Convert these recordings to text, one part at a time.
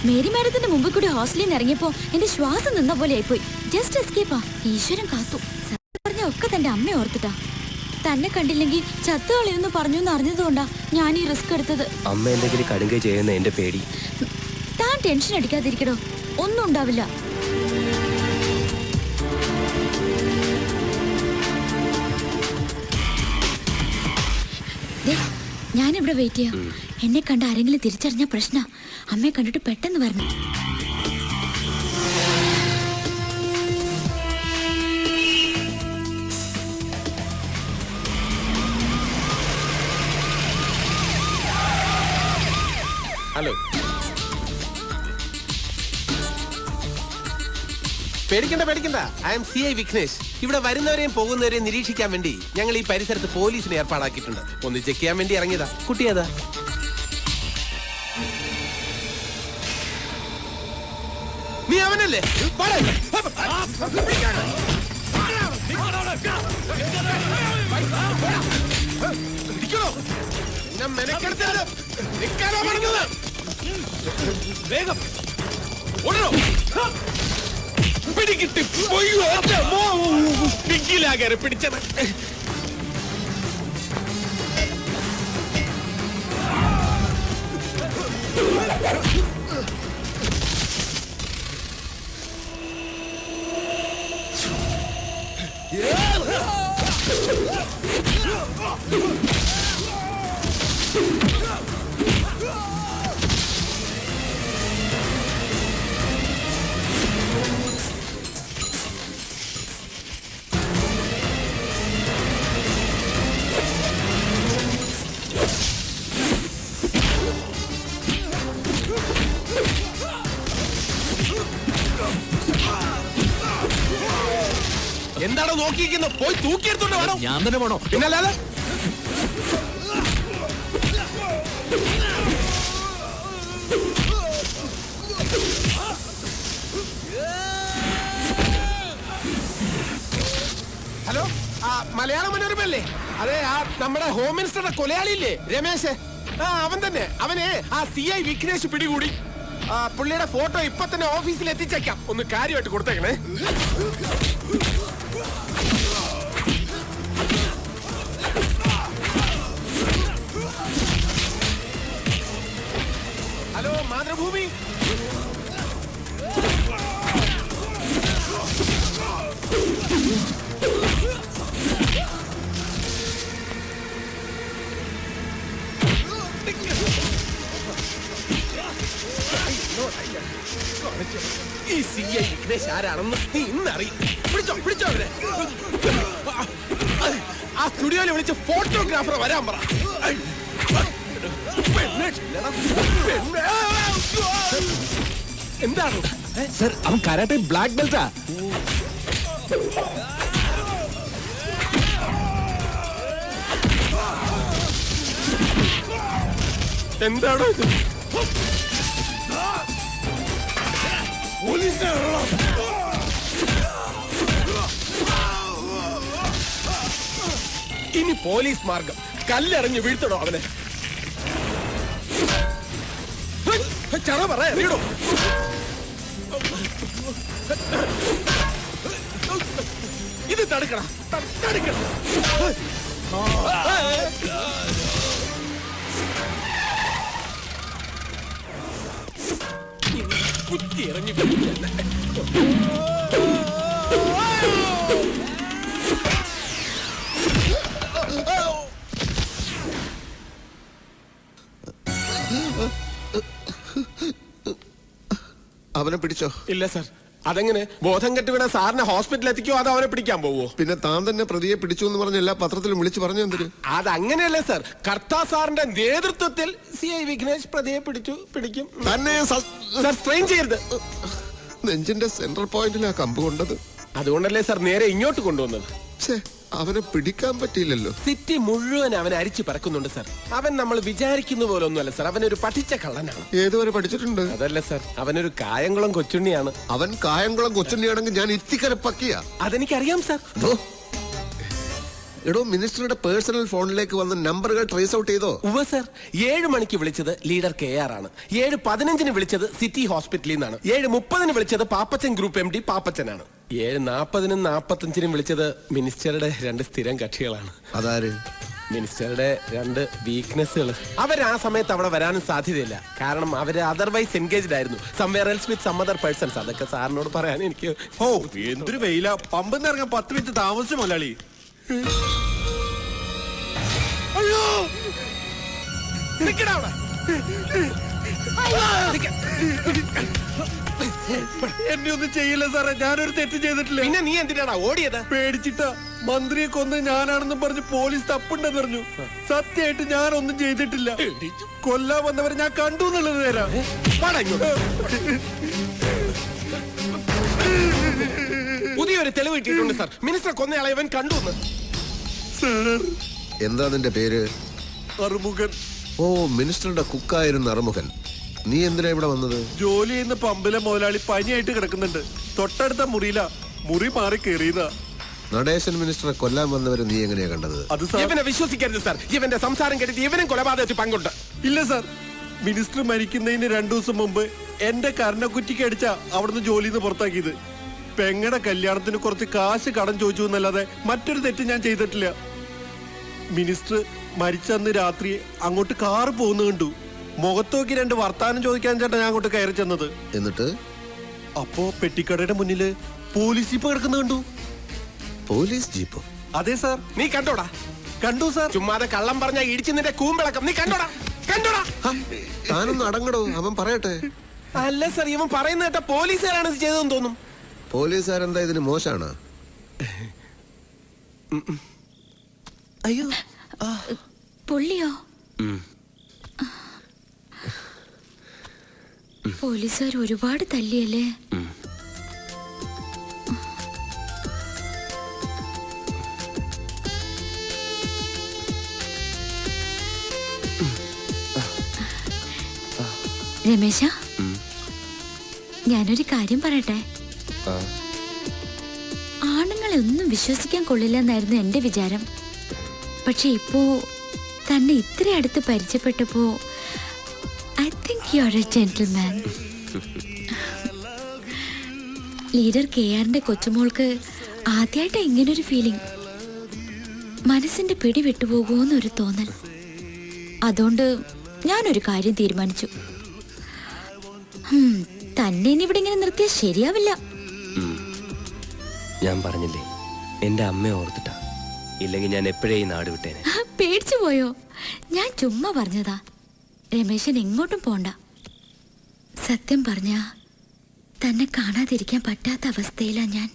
Mary മാഡത്തിന്റെ മുമ്പിൽ കൂടി ഹോസ്റ്റലിൽ നിന്ന് ഇറങ്ങിയപ്പോ എന്റെ ശ്വാസം നിന്ന പോലെ ആയിപ്പോയി. ജസ്റ്റ് എസ്കേപ്പാ. ഈശ്വരൻ കാത്തു. പറഞ്ഞ ഒക്കെ തന്റെ അമ്മ ഓർത്തിട്ടാ. തന്നെ കണ്ടില്ലെങ്കിൽ ചത്തുകളയെന്ന് പറഞ്ഞു എന്ന് അറിഞ്ഞതുകൊണ്ടാ ഞാൻ ഈ റിസ്ക് എടുത്തത്. അമ്മ എന്തെങ്കിലും കടുങ്കൈ ചെയ്യുന്ന എന്റെ പേടി. താൻ ടെൻഷൻ അടിക്കാതിരിക്കടോ, ഒന്നും ഉണ്ടാവില്ല. ഞാനിവിടെ വെയിറ്റ് ചെയ്യാം. എന്നെ കണ്ട ആരെങ്കിലും തിരിച്ചറിഞ്ഞ പ്രശ്ന. അമ്മയെ കണ്ടിട്ട് പെട്ടെന്ന് വരണം. ഹലോ, പേടിക്കണ്ട. I M CI Vignesh. ഇവിടെ വരുന്നവരെയും പോകുന്നവരെയും നിരീക്ഷിക്കാൻ വേണ്ടി ഞങ്ങൾ ഈ പരിസരത്ത് പോലീസിനെ ഏർപ്പാടാക്കിയിട്ടുണ്ട്. ഒന്ന് ചെക്ക് ചെയ്യാൻ വേണ്ടി ഇറങ്ങിയതാ. കുട്ടിയേതാ? നീ അവനല്ലേ? വേഗം പിടികിട്ടി പിടിക്കിലാകാരെ പിടിച്ചത്. എന്താണോ നോക്കിയിരിക്കുന്നത്? പോയി തൂക്കിയെടുത്തോണ്ട് വേണോ? ഞാൻ തന്നെ വേണോ? പിന്നല്ലാതെ ഹലോ, മലയാള മനോരമല്ലേ? അതെ, നമ്മുടെ ഹോം മിനിസ്റ്ററുടെ കൊലയാളിയില്ലേ രമേശ്? അവൻ തന്നെ. അവനെ CI വിഘ്നേഷ് പിടികൂടി. പുള്ളിയുടെ ഫോട്ടോ ഇപ്പൊ തന്നെ ഓഫീസിൽ എത്തിച്ചേക്കാം. ഒന്ന് കാര്യമായിട്ട് കൊടുത്തേക്കണേ. ഹലോ, മാതൃഭൂമി. ഈ CI വിഘ്നേഷ് ആരാണെന്ന് ഇന്നറിയും. പിടിച്ചോ അവരെ. ആ സ്റ്റുഡിയോയിൽ വിളിച്ച് ഫോട്ടോഗ്രാഫർ വരാൻ പറ. എന്താണ് സർ? അവൻ കരാട്ടെ ബ്ലാക്ക് ബെൽറ്റാ. എന്താണോ ഇത്? ഇനി പോലീസ് മാർഗം. കല്ലെറിഞ്ഞ് വീഴ്ത്തണോ അവനെ? ചറ പറയണോ? ഇത് തടുക്കണം. കുത്തി ഇറങ്ങി അവനെ പിടിച്ചോ? ഇല്ല സാർ. അതെങ്ങനെ? ബോധം കെട്ടുവിടാൻ സാറിനെ ഹോസ്പിറ്റലിൽ എത്തിക്കോ അതോ അവനെ പിടിക്കാൻ പോവോ? പിന്നെ താൻ തന്നെ പ്രതിയെ പിടിച്ചു എന്ന് പറഞ്ഞ എല്ലാ പത്രത്തിലും വിളിച്ചു പറഞ്ഞു എന്തിന്? അതങ്ങനെയല്ലേ സാർ. കർത്താ സാറിന്റെ നേതൃത്വത്തിൽ CI വിഘ്നേഷ് പ്രതിയെ പിടിക്കും. തന്നെ സാർ സ്ട്രെയിൻ ചെയ്യരുത്. നെഞ്ചിന്റെ സെൻട്രൽ പോയിന്റിലാ കമ്പ് കൊണ്ടത്. അതുകൊണ്ടല്ലേ സാർ നേരെ ഇങ്ങോട്ട് കൊണ്ടുവന്നത്. അവനെ പിടിക്കാൻ പറ്റിയില്ലല്ലോ. സിറ്റി മുഴുവൻ അവൻ അരിച്ചു പറക്കുന്നുണ്ട് സാർ. അവൻ നമ്മൾ വിചാരിക്കുന്ന പോലെ ഒന്നുമല്ല സാർ. അവനൊരു പഠിച്ച കള്ളനാണ്. ഏതുവരെ പഠിച്ചിട്ടുണ്ട്? അതല്ല സാർ, അവനൊരു കായംകുളം കൊച്ചുണ്ണിയാണ്. അവൻ കായംകുളം കൊച്ചുണ്ണിയാണെങ്കിൽ ഞാൻ ഇത്തിക്കര പക്കിയ. അതെനിക്കറിയാം സാർ. എടോ മിനിസ്റ്ററുടെ പേഴ്സണൽ ഫോണിലേക്ക് വന്ന നമ്പറുകൾ ട്രേസ് ഔട്ട് ചെയ്തോ? ഉവ്വ് സർ. 7 മണിക്ക് വിളിച്ചത് ലീഡർ KR ആണ്. 7:15 വിളിച്ചത് സിറ്റി ഹോസ്പിറ്റലിൽ നിന്നാണ്. 7:30 വിളിച്ചത് പാപ്പച്ചൻ ഗ്രൂപ്പ് MD പാപ്പച്ചനാണ്. 7:40 45 വിളിച്ചത് മിനിസ്റ്ററുടെ 2 സ്ഥിരം കക്ഷികളാണ്. അതാര്? മിനിസ്റ്ററുടെ 2 വീക്ക്നെസ്സുകൾ. അവർ ആ സമയത്ത് അവിടെ വരാനും സാധ്യതയില്ല. കാരണം അവര് അതർവൈസ് എൻഗേജ്ഡ് ആയിരുന്നു. Somewhere else with some other persons. അതൊക്കെ സാറിനോട് പറയാൻ എനിക്ക് എന്തൊരു വെയില. പമ്പെന്ന് ഇറങ്ങാൻ 10 മിനിറ്റ് താമസിച്ചു മുതലാളി. അയ്യോ നിക്കടാ അവിടെ. എന്നെ ഒന്നും ചെയ്യില്ല സാറേ, ഞാനൊരു തെറ്റ് ചെയ്തിട്ടില്ല. പിന്നെ നീ എന്തിനാടാ ഓടിയത്? പേടിച്ചിട്ടാ. മന്ത്രിയെ കൊന്ന് ഞാനാണെന്ന് പറഞ്ഞ് പോലീസ് തപ്പുണ്ടെന്ന് പറഞ്ഞു. സത്യമായിട്ട് ഞാനൊന്നും ചെയ്തിട്ടില്ല. കൊല്ലാൻ വന്നവരെ ഞാൻ കണ്ടു എന്നുള്ളത് നേരാ. പുതിയൊരു തെളിവ് കിട്ടിയിട്ടുണ്ട് സാർ. മിനിസ്റ്റർ കൊന്നയാളെ ഇവൻ കണ്ടു. എന്താ നിന്റെ പേര്? അറുമുഖൻ. ഓ, മിനിസ്റ്ററുടെ കുക്കായിരുന്ന അറുമുഖൻ. നീ എന്തിനാ ഇവിടെ വന്നത്? ജോലി ചെയ്യുന്ന പമ്പിലെ മുതലാളി പനിയായിട്ട് കിടക്കുന്നുണ്ട്. തൊട്ടടുത്ത മുറിയിലാ. മുറി മാറി കയറിയതാ. നടേശൻ മിനിസ്റ്ററെ കൊല്ലാൻ വന്നവരെ നീ എങ്ങനെയാ കണ്ടത്? അത് ഇവനെ വിശ്വസിക്കരുത് സാർ. ഇവന്റെ സംസാരം കേട്ടിട്ട് ഇവനും കൊലപാതകത്തിൽ പങ്കുണ്ട്. ഇല്ല സാർ, മിനിസ്റ്റർ മരിക്കുന്നതിന് 2 ദിവസം മുമ്പ് എന്റെ കർണക്കുറ്റിക്ക് അടിച്ച അവിടുന്ന് ജോലിന്ന് പുറത്താക്കിയത്. പെങ്ങടെ കല്യാണത്തിന് കുറച്ച് കാശ് കടം ചോദിച്ചു എന്നല്ലാതെ മറ്റൊരു തെറ്റ് ഞാൻ ചെയ്തിട്ടില്ല. മിനിസ്റ്റർ മരിച്ചന്ന് രാത്രി അങ്ങോട്ട് കാറ് പോകുന്ന കണ്ടു. മുഖത്തോക്കി 2 വർത്താനം ചോദിക്കാൻ ചേട്ടാ ഞാൻ അങ്ങോട്ട് കയറി ചെന്നത്. എന്നിട്ട് അപ്പോ പെട്ടിക്കടയുടെ മുന്നില് പോലീസ് ജീപ്പ് കിടക്കുന്ന കണ്ടു. പോലീസ് ജീപ്പോ? അതെ സാർ. നീ കണ്ടോടാ? കണ്ടു സാർ. ചുമ്മാതെ കള്ളം പറഞ്ഞ ഇടിച്ചു നിന്റെ കൂമ്പിളക്കം. നീ കണ്ടോടാ? കണ്ടോടാ? താനൊന്ന് അടങ്ങടോ, അവൻ പറയട്ടെ. അല്ല സാർ, ഇവൻ പറയുന്ന കേട്ട പോലീസുകാരാണ് ഇത് ചെയ്തതെന്ന് തോന്നും. പോലീസുകാരെന്താ ഇതിന് മോശാണ്? അയ്യോ പൊള്ളിയോ? പോലീസുകാർ ഒരുപാട് തല്ലിയല്ലേ? രമേശ, ഞാനൊരു കാര്യം പറയട്ടെ. ആണുങ്ങളെ ഒന്നും വിശ്വസിക്കാൻ കൊള്ളില്ല എന്നായിരുന്നു എന്റെ വിചാരം. പക്ഷെ ഇപ്പോ തന്നെ ഇത്ര അടുത്ത് പരിചയപ്പെട്ടപ്പോ I think you are a gentleman. Leader KRന്റെ കൊച്ചുമോൾക്ക് ആദ്യമായിട്ടാ ഇങ്ങനൊരു ഫീലിംഗ്. മനസ്സിന്റെ പിടി വിട്ടുപോകുമെന്നൊരു തോന്നൽ. അതുകൊണ്ട് ഞാനൊരു കാര്യം തീരുമാനിച്ചു. തന്നെ ഇനി ഇവിടെ ഇങ്ങനെ നിർത്തിയാൽ ശരിയാവില്ല. ഞാൻ പറഞ്ഞില്ലേ, എന്റെ അമ്മയെ ഓർത്തിട്ടാ. ഇല്ലെങ്കിൽ ഞാൻ എപ്പോഴേ ഈ നാട് വിട്ടേനെ. പേടിച്ചു പോയോ? ഞാൻ ചുമ്മാ പറഞ്ഞതാ. രമേശൻ എങ്ങോട്ടും പോണ്ട. സത്യം പറഞ്ഞ തന്നെ കാണാതിരിക്കാൻ പറ്റാത്ത അവസ്ഥയിലാ ഞാൻ.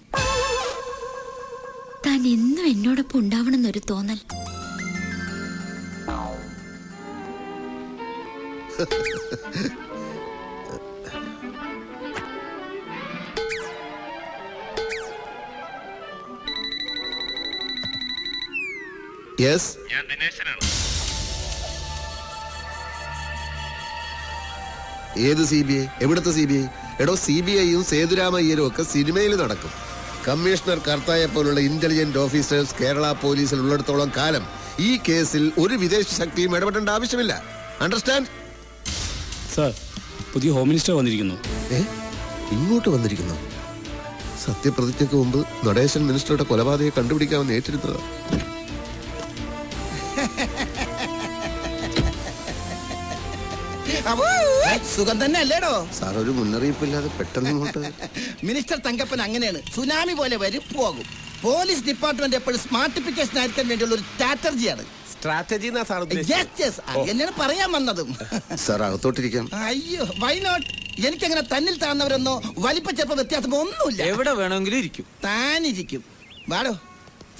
താൻ എന്നും എന്നോടൊപ്പം ഉണ്ടാവണമെന്നൊരു തോന്നൽ. യെസ്, ഞാൻ ദിനേശനാണ്. ഏത് CBI? എവിടുത്തെ CBI? എടോ, CBIയും സേതുരാമയ്യരും ഒക്കെ സിനിമയിൽ നടക്കും. കമ്മീഷണർ കർത്തായെ പോലുള്ള ഇന്റലിജന്റ് ഓഫീസേഴ്സ് കേരള പോലീസിൽ ഉള്ളിടത്തോളം കാലം ഈ കേസിൽ ഒരു വിദേശ ശക്തിയും ഇടപെടേണ്ട ആവശ്യമില്ല. അണ്ടർസ്റ്റാൻഡ്? സാർ, പുതിയ ഹോം മിനിസ്റ്റർ വന്നിരിക്കുന്നു. ഇങ്ങോട്ട് വന്നിരിക്കുന്നു? സത്യപ്രതിജ്ഞയ്ക്ക് മുമ്പ് നടേശൻ മിനിസ്റ്ററുടെ കൊലപാതകയെ കണ്ടുപിടിക്കാമെന്ന് ഏറ്റിരുന്നതാ. സുഖം തന്നെ അല്ലേടോ സാർ? ഒരു മുന്നറിയിപ്പില്ലാതെ പെട്ടെന്ന് ഇങ്ങോട്ട്. മിനിസ്റ്റർ തങ്കപ്പൻ അങ്ങനെയാണ്. സുനാമി പോലെ വരും പോകും. പോലീസ് ഡിപ്പാർട്ട്മെന്റ് എപ്പോഴും സ്മാർട്ടിഫിക്കേഷൻ ആയിരിക്കാൻ വേണ്ടിയുള്ള ഒരു സ്ട്രാറ്റജിയാണ്. സ്ട്രാറ്റജി എന്നാണ് പറയാൻ വന്നതും. സാർ, അകത്തോട്ടിരിക്കാം. അയ്യോ, വൈ നോട്ട്? എനിക്കങ്ങനെ തന്നിൽ താഴ്ന്നവരൊന്നോ വലിപ്പ ചെറുപ്പ വ്യത്യാസം ഒന്നുമില്ല. എവിടെ വേണമെങ്കിലും ഇരിക്കും. താനിരിക്കും. വാടോ.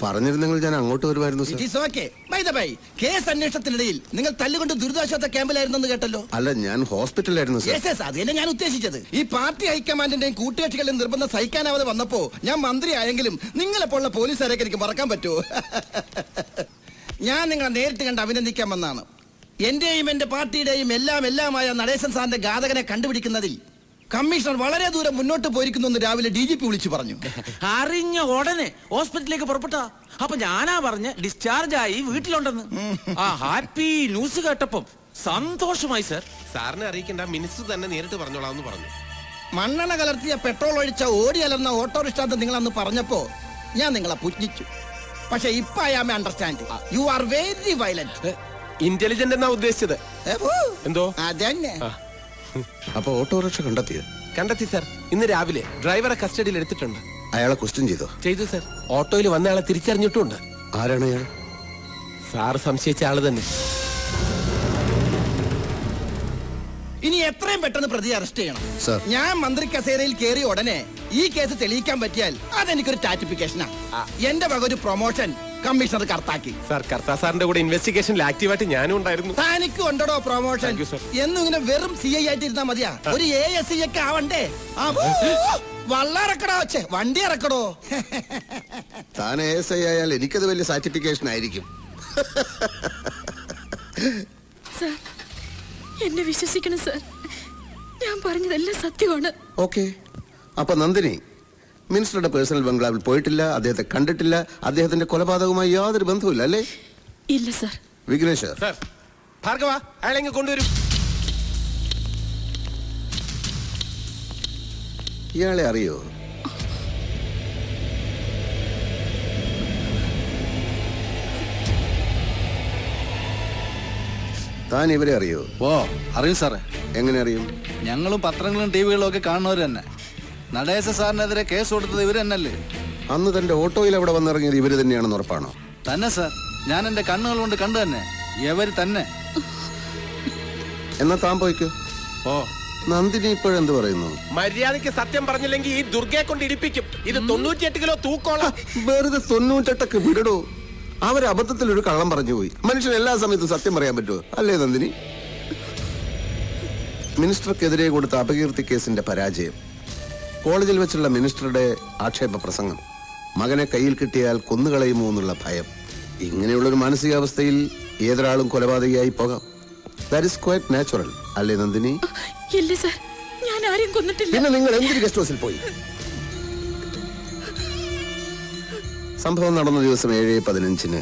പറഞ്ഞിരുന്നെങ്കിൽ ഞാൻ അങ്ങോട്ട് വരുമായിരുന്നു sir. It is okay. By the by, case അന്വേഷണത്തിനിടയിൽ നിങ്ങൾ തല്ലുകൊണ്ട് ദുരിതാശ്വാസ ക്യാമ്പിലായിരുന്നെന്ന് കേട്ടല്ലോ. അല്ല, ഞാൻ ഹോസ്പിറ്റലിലായിരുന്നു സാർ. യെസ്, അത് തന്നെ ഞാൻ ഉദ്ദേശിച്ചത്. ഈ പാർട്ടി ഹൈക്കമാൻഡിന്റെയും കൂട്ടുകക്ഷികളുടെയും നിർബന്ധം സഹിക്കാനാവാതെ വന്നപ്പോ ഞാൻ മന്ത്രി ആയെങ്കിലും നിങ്ങളെപ്പോലുള്ള പോലീസുകാരൊക്കെ എനിക്ക് മറക്കാൻ പറ്റുമോ? ഞാൻ നിങ്ങളെ നേരിട്ട് കണ്ട് അഭിനന്ദിക്കാൻ വന്നാണ്. എന്റെയും എന്റെ പാർട്ടിയുടെയും എല്ലാമായ നടേശൻ സാറിന്റെ ഘാതകനെ കണ്ടുപിടിക്കുന്നതിൽ കമ്മീഷണർ വളരെ ദൂരം മുന്നോട്ട് പോയിരിക്കുന്നു രാവിലെ DGP വിളിച്ചു പറഞ്ഞു. അറിഞ്ഞ ഉടനെ ഹോസ്പിറ്റലിലേക്ക് പുറപ്പെട്ടാ. അപ്പൊ ഞാനാ പറഞ്ഞ് ഡിസ്ചാർജ് ആയി വീട്ടിലുണ്ടെന്ന്. ആ ഹാപ്പി ന്യൂസ് കേട്ടപ്പം സന്തോഷമായി സർ. സാറിനെ അറിയിക്കേണ്ട, മിനിസ്റ്റർ തന്നെ നേരിട്ട് പറഞ്ഞോളാം പറഞ്ഞു. മണ്ണെണ്ണ കലർത്തിയ പെട്രോൾ ഒഴിച്ച ഓടി അലർന്ന ഓട്ടോറിക്ഷ നിങ്ങൾ അന്ന് പറഞ്ഞപ്പോ ഞാൻ നിങ്ങളെ പുച്ഛിച്ചു. പക്ഷെ ഇപ്പൊ I am understand you are very violent. Intelligent എന്നാ ഉദ്ദേശിച്ചത്. എന്തോ അതന്നെ. അപ്പൊ ഓട്ടോറിക്ഷ കണ്ടെത്തി സർ. ഇന്ന് രാവിലെ ഡ്രൈവറെ കസ്റ്റഡിയിൽ എടുത്തിട്ടുണ്ട്. അയാളെ ക്വസ്റ്റ്യൻ ചെയ്തു സർ. ഓട്ടോയിൽ വന്ന ആളെ തിരിച്ചറിഞ്ഞിട്ടുണ്ട്. ആരാണ് അയാൾ? സാറ് സംശയിച്ച ആള് തന്നെ. ഇനി എത്രയും പെട്ടെന്ന് പ്രതി അറസ്റ്റ് ചെയ്യണം. സർ, ഞാൻ മന്ത്രി കസേരയിൽ കയറിയ ഉടനെ ഈ കേസ് തെളിയിക്കാൻ പറ്റിയാൽ അതെനിക്കൊരു ടാറ്റിഫിക്കേഷനാ. എന്റെ വക ഒരു പ്രൊമോഷൻ കമ്മീഷണർ കർത്താക്കി. സാർ, കർത്താ സാറിന്റെ കൂടെ ഇൻവെസ്റ്റിഗേഷനിൽ ആക്റ്റീവായിട്ട് ഞാനും ഉണ്ടായിരുന്നു. തനിക്ക് ഉണ്ടോ പ്രൊമോഷൻ? എന്നും ഇങ്ങനെ വെറും CI ആയിട്ട് ഇരുന്നാ മതിയാ? ഒരു ASI ഒക്കെ ആവണ്ടേ? വള്ളം ഇറക്കടോ, വണ്ടി ഇറക്കടോ. താൻ ASI ആയാൽ എനിക്കത് വലിയ സാറ്റിഫിക്കേഷൻ ആയിരിക്കും. സർ, എന്നെ വിശ്വസിക്കണം സർ. ഞാൻ പറഞ്ഞതെല്ലാം സത്യമാണ്. ഓക്കെ. അപ്പൊ നന്ദിനി മിനിസ്റ്ററുടെ പേഴ്സണൽ ബംഗ്ലാവിൽ പോയിട്ടില്ല, അദ്ദേഹത്തെ കണ്ടിട്ടില്ല, അദ്ദേഹത്തിന്റെ കൊലപാതകവുമായി യാതൊരു ബന്ധവുമില്ല അല്ലേ? ഇല്ല സർ. വിഘ്നേഷ് സർ, ഭാർഗവ അയാളെങ്ങ് കൊണ്ടുവരും. ഇയാളെ അറിയോ? താൻ ഇവരെ അറിയോ? ഓ അറിയും സാറേ. എങ്ങനെ അറിയും? ഞങ്ങളും പത്രങ്ങളും ടിവികളും ഒക്കെ കാണുന്നവർ തന്നെ. നടേശ സാറിനെതിരെ കേസ് കൊടുത്തത് ഇവർ തന്നെയല്ലേ? അന്ന് തന്റെ ഓട്ടോയിൽ അവിടെ വന്നിറങ്ങിയത് ഇവര് തന്നെയാണെന്ന് ഉറപ്പാണോ? തന്നെ സാർ, ഞാൻ എന്റെ കണ്ണുകൾ കൊണ്ട് കണ്ടു തന്നെ. ഇവർ തന്നെ. എന്നാ താൻ പോയിക്കോ. ഓ, നന്ദിനി ഇപ്പോഴെന്ത് പറയുന്നു? മര്യാദയ്ക്ക് സത്യം പറഞ്ഞില്ലെങ്കിൽ ഈ ദുർഗയെ കൊണ്ട് ഇടിപ്പിക്കും. ഇത് 98 കിലോ തൂക്കോളം. വെറുതെ 98 വിടടോ. അവർ അബദ്ധത്തിൽ ഒരു കള്ളം പറഞ്ഞു പോയി. മനുഷ്യൻ എല്ലാ സമയത്തും സത്യം പറയാൻ പറ്റുമോ? അല്ലേ നന്ദിനി? മിനിസ്റ്റർക്കെതിരെ കൊടുത്ത അപകീർത്തി കേസിന്റെ പരാജയം, കോളേജിൽ വെച്ചുള്ള മിനിസ്റ്ററുടെ ആക്ഷേപ പ്രസംഗം, മകനെ കയ്യിൽ കിട്ടിയാൽ കൊന്നുകളയുമോ എന്നുള്ള ഭയം, ഇങ്ങനെയുള്ളൊരു മാനസികാവസ്ഥയിൽ ഏതൊരാളും കൊലപാതകയായി പോകാം. ദാറ്റ് ഈസ് ക്വൈറ്റ് നാച്ചുറൽ അല്ലേ നന്ദിനി? ഇല്ല സർ, ഞാൻ ആരെയും കൊന്നിട്ടില്ല. പിന്നെ നിങ്ങൾ എന്തൊരു ഗസ്റ്റ് ഹൗസിൽ പോയി? സംഭവം നടന്ന ദിവസം 7:15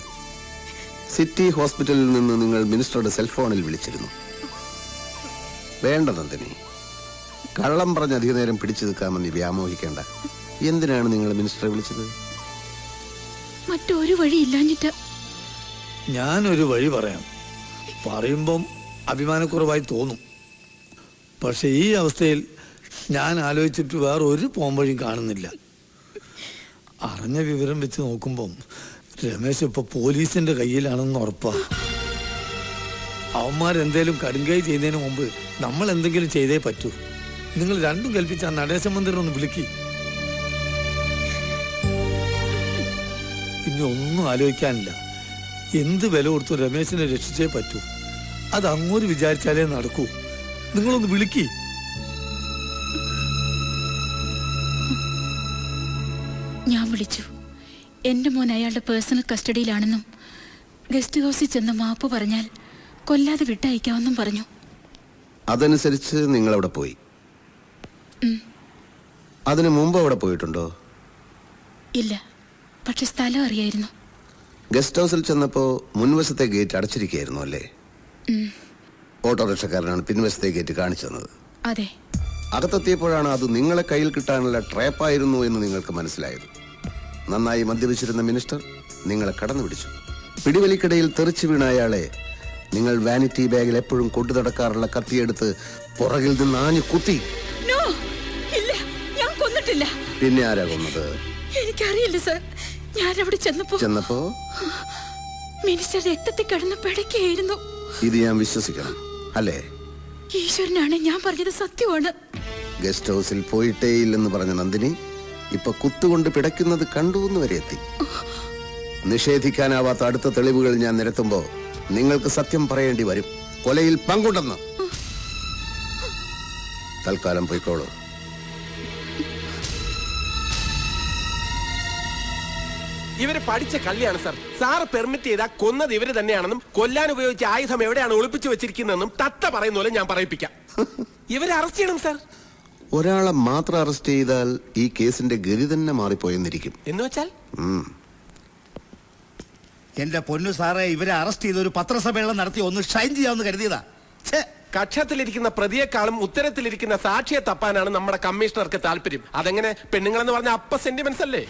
സിറ്റി ഹോസ്പിറ്റലിൽ നിന്ന് നിങ്ങൾ മിനിസ്റ്ററുടെ സെൽഫോണിൽ വിളിച്ചിരുന്നു. വേണ്ട നന്ദിനി, കള്ളം പറഞ്ഞ് അധിക നേരം പിടിച്ചു നിൽക്കാമെന്ന് വ്യാമോഹിക്കേണ്ട. എന്തിനാണ് നിങ്ങൾ മിനിസ്റ്ററെ വിളിച്ചത്? മറ്റൊരു വഴി ഇല്ലാഞ്ഞിട്ട്. ഞാനൊരു വഴി പറയാം. പറയുമ്പം അഭിമാനക്കുറവായി തോന്നും. പക്ഷെ ഈ അവസ്ഥയിൽ ഞാൻ ആലോചിച്ചിട്ട് വേറെ ഒരു പോംവഴിയും കാണുന്നില്ല. അറിഞ്ഞ വിവരം വെച്ച് നോക്കുമ്പം രമേശ് ഇപ്പൊ പോലീസിന്റെ കയ്യിലാണെന്ന് ഉറപ്പാ. അവന്മാരെന്തേലും കടുങ്കൈ ചെയ്യുന്നതിന് മുമ്പ് നമ്മൾ എന്തെങ്കിലും ചെയ്തേ പറ്റൂ. നിങ്ങൾ രണ്ടും കൽപ്പിച്ച ആ നടേശ മന്ദിരം ഒന്ന് വിളിക്ക്. ഇനി ഒന്നും ആലോചിക്കാനില്ല. എന്ത് വില കൊടുത്തു രമേശിനെ രക്ഷിച്ചേ പറ്റൂ. അത് അങ്ങോട്ട് വിചാരിച്ചാലേ നടക്കൂ. നിങ്ങളൊന്ന് വിളിക്ക്. ഞാൻ വിളിച്ചു. എന്റെ മോൻ അയാളുടെ പേഴ്സണൽ കസ്റ്റഡിയിലാണെന്നും ഗസ്റ്റ് ഹൗസിൽ ചെന്ന് മാപ്പ് പറഞ്ഞാൽ കൊല്ലാതെ വിട്ടയക്കാമെന്നും പറഞ്ഞു. അതനുസരിച്ച് നിങ്ങൾ അവിടെ പോയി. അതിനു മുമ്പ് അവിടെ പോയിട്ടുണ്ടോ? ഇല്ല, പക്ഷെ സ്ഥലം അറിയായിരുന്നു. ഗസ്റ്റ് ഹൗസിൽ ചെന്നപ്പോ മുൻവശത്തെ ഗേറ്റ് അടച്ചിരിക്കുകയായിരുന്നു അല്ലേ? ഓട്ടോറിക്ഷക്കാരനാണ് പിൻവശത്തെ ഗേറ്റ് കാണിച്ചു തന്നത്. അതെ. അകത്തെത്തിയപ്പോഴാണ് അത് നിങ്ങളെ കയ്യിൽ കിട്ടാനുള്ള ട്രാപ്പായിരുന്നു എന്ന് നിങ്ങൾക്ക് മനസ്സിലായത്. നന്നായി മദ്യപിച്ചിരുന്ന മിനിസ്റ്റർ നിങ്ങളെ കടന്നു പിടിച്ചു. പിടിവലിക്കിടയിൽ തെറിച്ചു വീണ അയാളെ നിങ്ങൾ വാനിറ്റി ബാഗിൽ എപ്പോഴും കൊണ്ടു നടക്കാറുള്ള കത്തിയെടുത്ത് പുറകിൽ നിന്ന് ആഞ്ഞു കുത്തി. പിന്നെ ആരാ കൊന്നത്? എനിക്കറിയില്ല സർ. ഞാൻ അവിടെ ചെന്നപ്പോ മിനിസ്റ്റർ രക്തത്തിൽ കിടന്ന് പിടയ്ക്കായിരുന്നു. ഇത് ഞാൻ വിശ്വസിക്കണം അല്ലേ? ഈശ്വരനാണ്, ഞാൻ പറഞ്ഞത് സത്യമാണ്. ഗസ്റ്റ് ഹൗസിൽ പോയിട്ടേയില്ലെന്ന് പറഞ്ഞ നന്ദിനി ഇപ്പൊ കുത്തുകൊണ്ട് പിടയ്ക്കുന്നത് കണ്ടു എന്ന് വരെ എത്തി. നിഷേധിക്കാനാവാത്ത അടുത്ത തെളിവുകൾ ഞാൻ നിരത്തുമ്പോ നിങ്ങൾക്ക് സത്യം പറയേണ്ടി വരും. കൊലയിൽ പങ്കുണ്ടെന്ന്. തൽക്കാലം പോയിക്കോളൂ. ഇവര് പഠിച്ച കള്ളിയാണ് സർ. സാറ് പെർമിറ്റ് ചെയ്താൽ കൊന്നത് ഇവര് തന്നെയാണെന്നും കൊല്ലാൻ ഉപയോഗിച്ച ആയുധം എവിടെയാണ് ഒളിപ്പിച്ചു വെച്ചിരിക്കുന്നതെന്നും തത്ത പറയുന്ന പോലെ ഞാൻ പറയിപ്പിക്കാം. ഇവരെ അറസ്റ്റ് ചെയ്യണം സർ. ഒരാളെ മാത്രം അറസ്റ്റ് ചെയ്താൽ ഈ കേസിന്റെ ഗതി തന്നെ മാറിപ്പോയെന്നിരിക്കും. എന്ന് വെച്ചാൽ എന്റെ പൊന്നു സാറേ, ഇവരെ അറസ്റ്റ് ചെയ്ത് ഒരു പത്രസമ്മേളനം നടത്തി ഒന്ന് ഷൈൻ ചെയ്യാമെന്ന് കരുതിയതാ. കക്ഷത്തിലിരിക്കുന്ന പ്രതിയെക്കാളും ഉത്തരത്തിലിരിക്കുന്ന സാക്ഷിയെ തപ്പാനാണ് നമ്മുടെ കമ്മീഷണർക്ക് താല്പര്യം. അതെങ്ങനെ? പെണ്ണുങ്ങളെന്ന് പറഞ്ഞ അപ്പ സെന്റിമെന്റ്സ് അല്ലേ?